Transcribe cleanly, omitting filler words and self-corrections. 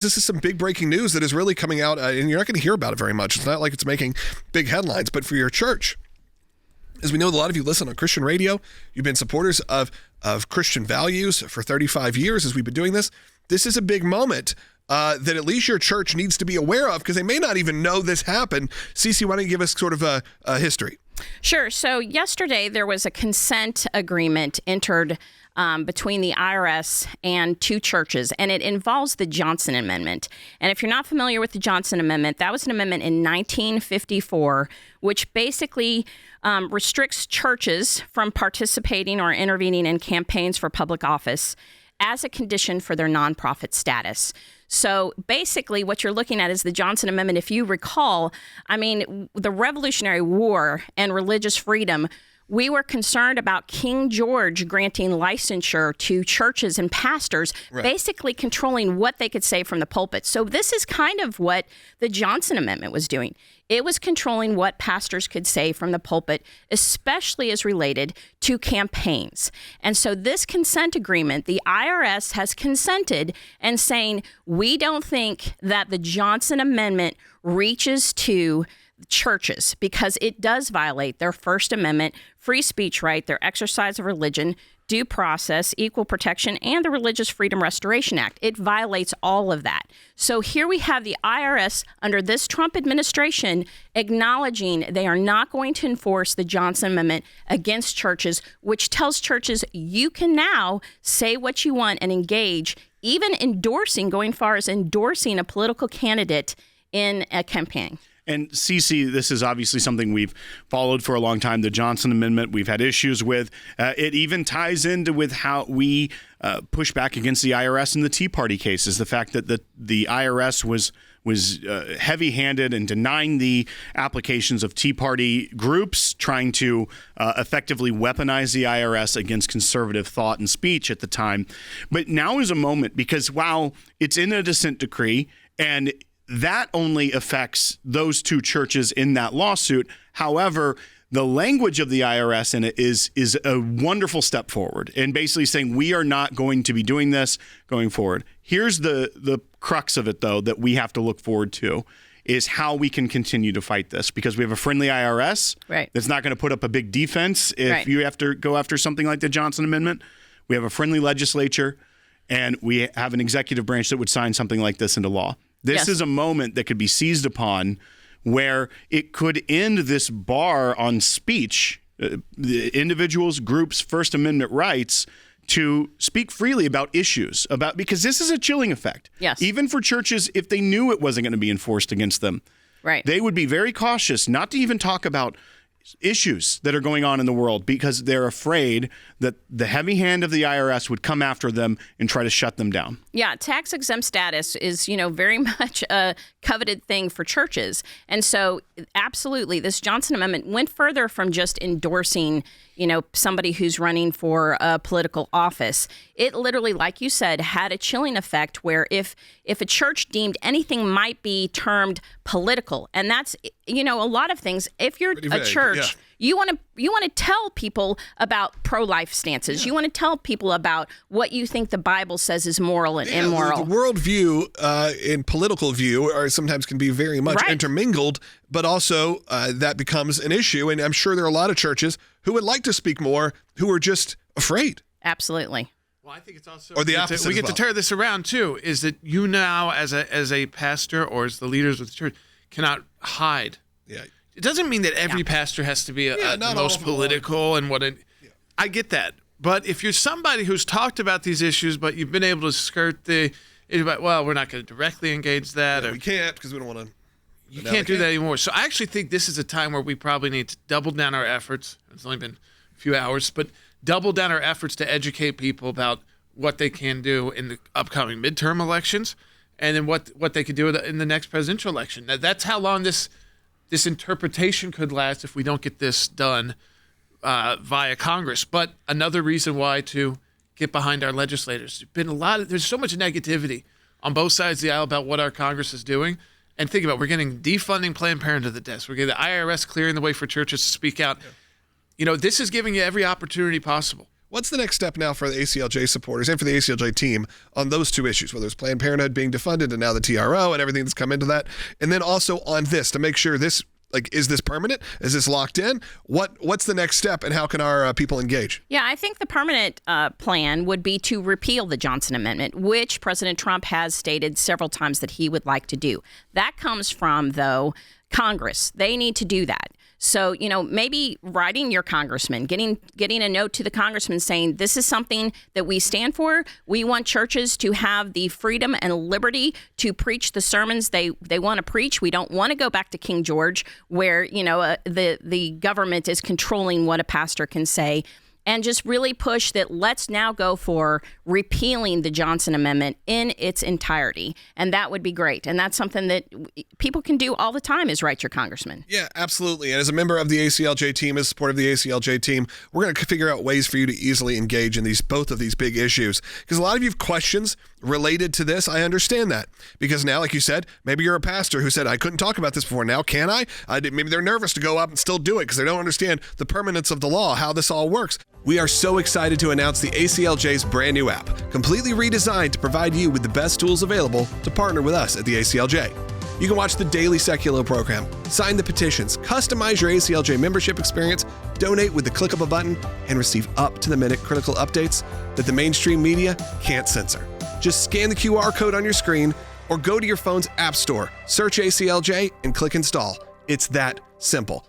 This is some big breaking news that is really coming out, and you're not going to hear about it very much. It's not like it's making big headlines, but for your church, as we know, a lot of you listen on Christian radio. You've been supporters of Christian values for 35 years as we've been doing this. This is a big moment that at least your church needs to be aware of, because they may not even know this happened. Cece, why don't you give us sort of a history? Sure. So yesterday there was a consent agreement entered between the IRS and two churches, and it involves the Johnson Amendment. And if you're not familiar with the Johnson Amendment, that was an amendment in 1954, which basically restricts churches from participating or intervening in campaigns for public office as a condition for their nonprofit status. So basically what you're looking at is the Johnson Amendment. If you recall, I mean, the Revolutionary War and religious freedom, we were concerned about King George granting licensure to churches and pastors, basically controlling what they could say from the pulpit. So this is kind of what the Johnson Amendment was doing. It was controlling what pastors could say from the pulpit, especially as related to campaigns. And so this consent agreement, the IRS has consented and saying, we don't think that the Johnson Amendment reaches to churches because it does violate their First Amendment free speech right, their exercise of religion, due process, equal protection, and the Religious Freedom Restoration Act. It violates all of that. So here we have the IRS under this Trump administration acknowledging they are not going to enforce the Johnson Amendment against churches, which tells churches you can now say what you want and engage, even going far as endorsing a political candidate in a campaign. And Cece, this is obviously something we've followed for a long time. The Johnson Amendment we've had issues with. It even ties into with how we push back against the IRS in the Tea Party cases. The fact that the IRS was heavy-handed in denying the applications of Tea Party groups, trying to effectively weaponize the IRS against conservative thought and speech at the time. But now is a moment because while it's in a dissent decree and that only affects those two churches in that lawsuit. However, the language of the IRS in it is a wonderful step forward and basically saying we are not going to be doing this going forward. Here's the crux of it, though, that we have to look forward to is how we can continue to fight this, because we have a friendly IRS that's not going to put up a big defense if you have to go after something like the Johnson Amendment. We have a friendly legislature, and we have an executive branch that would sign something like this into law. This is a moment that could be seized upon where it could end this bar on speech, the individuals, groups, First Amendment rights to speak freely about issues, because this is a chilling effect. Yes. Even for churches, if they knew it wasn't going to be enforced against them, they would be very cautious not to even talk about issues that are going on in the world because they're afraid that the heavy hand of the IRS would come after them and try to shut them down. Yeah, tax-exempt status is, very much a coveted thing for churches. And so absolutely, this Johnson Amendment went further from just endorsing, somebody who's running for a political office. It literally, like you said, had a chilling effect where if a church deemed anything might be termed political, and that's, a lot of things, if you're a church, you want to tell people about pro-life stances. You want to tell people about what you think the Bible says is moral and immoral. The worldview and political view sometimes can be very much intermingled, but also that becomes an issue. And I'm sure there are a lot of churches who would like to speak more who are just afraid. Absolutely. Well, I think it's also or the opposite. We get to tear this around too. Is that you now, as a pastor or as the leaders of the church, cannot hide. Yeah. It doesn't mean that every pastor has to be the most political and what. I get that, but if you're somebody who's talked about these issues, but you've been able to skirt we're not going to directly engage that. We can't because we don't want to. You can't do that anymore. So I actually think this is a time where we probably need to double down our efforts. It's only been a few hours, but double down our efforts to educate people about what they can do in the upcoming midterm elections, and then what they could do in the next presidential election. Now, that's how long this interpretation could last if we don't get this done via Congress. But another reason why to get behind our legislators. There's so much negativity on both sides of the aisle about what our Congress is doing. And think about it, we're getting defunding Planned Parenthood to the desk. We're getting the IRS clearing the way for churches to speak out. This is giving you every opportunity possible. What's the next step now for the ACLJ supporters and for the ACLJ team on those two issues, whether it's Planned Parenthood being defunded and now the TRO and everything that's come into that? And then also on this, to make sure this, is this permanent? Is this locked in? What's the next step, and how can our people engage? Yeah, I think the permanent plan would be to repeal the Johnson Amendment, which President Trump has stated several times that he would like to do. That comes from, though, Congress. They need to do that. So, maybe writing your congressman, getting a note to the congressman saying, this is something that we stand for. We want churches to have the freedom and liberty to preach the sermons they want to preach. We don't want to go back to King George where, the government is controlling what a pastor can say. And just really push that let's now go for repealing the Johnson Amendment in its entirety. And that would be great. And that's something that people can do all the time, is write your congressman. Yeah, absolutely. And as a member of the ACLJ team, as support of the ACLJ team, we're going to figure out ways for you to easily engage in both of these big issues. Because a lot of you have questions related to this. I understand that. Because now, like you said, maybe you're a pastor who said, I couldn't talk about this before. Now can I? Maybe they're nervous to go up and still do it because they don't understand the permanence of the law, how this all works. We are so excited to announce the ACLJ's brand new app, completely redesigned to provide you with the best tools available to partner with us at the ACLJ. You can watch the daily Secular program, sign the petitions, customize your ACLJ membership experience, donate with the click of a button, and receive up-to-the-minute critical updates that the mainstream media can't censor. Just scan the QR code on your screen or go to your phone's app store, search ACLJ, and click install. It's that simple.